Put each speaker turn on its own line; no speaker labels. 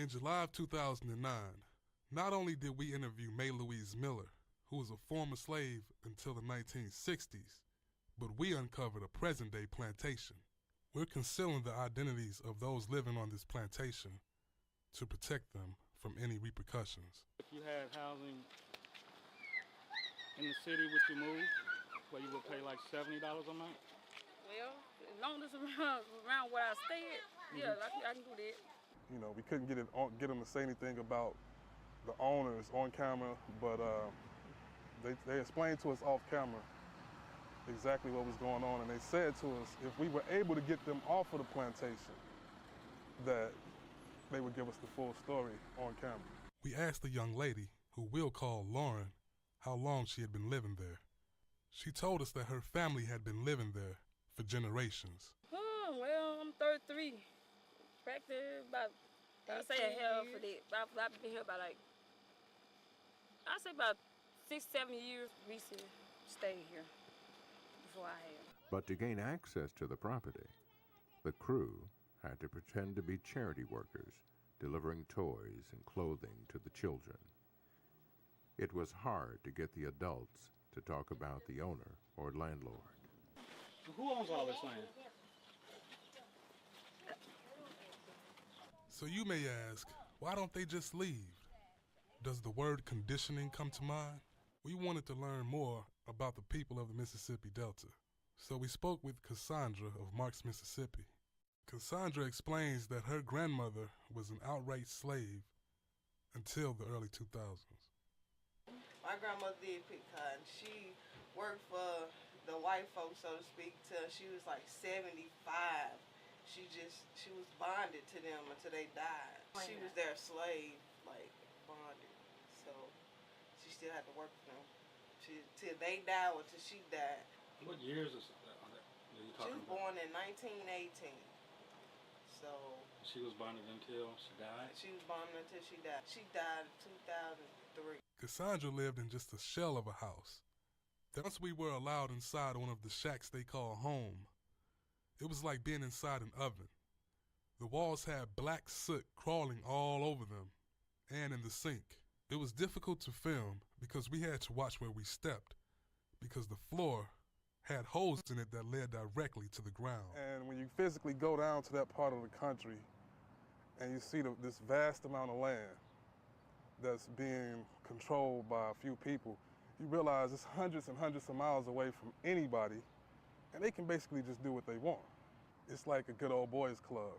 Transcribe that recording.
In July of 2009, not only did we interview Mae Louise Miller, who was a former slave until the 1960s, but we uncovered a present-day plantation. We're concealing the identities of those living on this plantation to protect them from any repercussions.
If you had housing in the city, would you move, where you would pay like $70 a month?
Well, as long as it's around where I stay at, yeah, I can do that.
You know, we couldn't get them to say anything about the owners on camera, but they explained to us off camera exactly what was going on, and they said to us if we were able to get them off of the plantation, that they would give us the full story on camera. We asked the young lady, who we'll call Lauren, how long she had been living there. She told us that her family had been living there for generations.
Oh, well, I'm 33. Practically about, I say a hell for that. I've been here about I say about 6-7 years recently stayed here before I have.
But to gain access to the property, the crew had to pretend to be charity workers, delivering toys and clothing to the children. It was hard to get the adults to talk about the owner or landlord.
Who owns all this land?
So you may ask, why don't they just leave? Does the word conditioning come to mind? We wanted to learn more about the people of the Mississippi Delta. So we spoke with Cassandra of Marks, Mississippi. Cassandra explains that her grandmother was an outright slave until the early 2000s.
My grandmother did pick cotton. She worked for the white folks, so to speak, till she was like 75. She was bonded to them until they died. She was their slave, like bonded. So she still had to work for them till they died or till she died.
What years is that you talking about?
She was born in 1918. So
she was bonded until she died?
She was bonded until she died. She died in 2003.
Cassandra lived in just a shell of a house. Once we were allowed inside one of the shacks they call home, it was like being inside an oven. The walls had black soot crawling all over them and in the sink. It was difficult to film because we had to watch where we stepped because the floor had holes in it that led directly to the ground. And when you physically go down to that part of the country and you see this vast amount of land that's being controlled by a few people, you realize it's hundreds and hundreds of miles away from anybody, and they can basically just do what they want. It's like a good old boys club.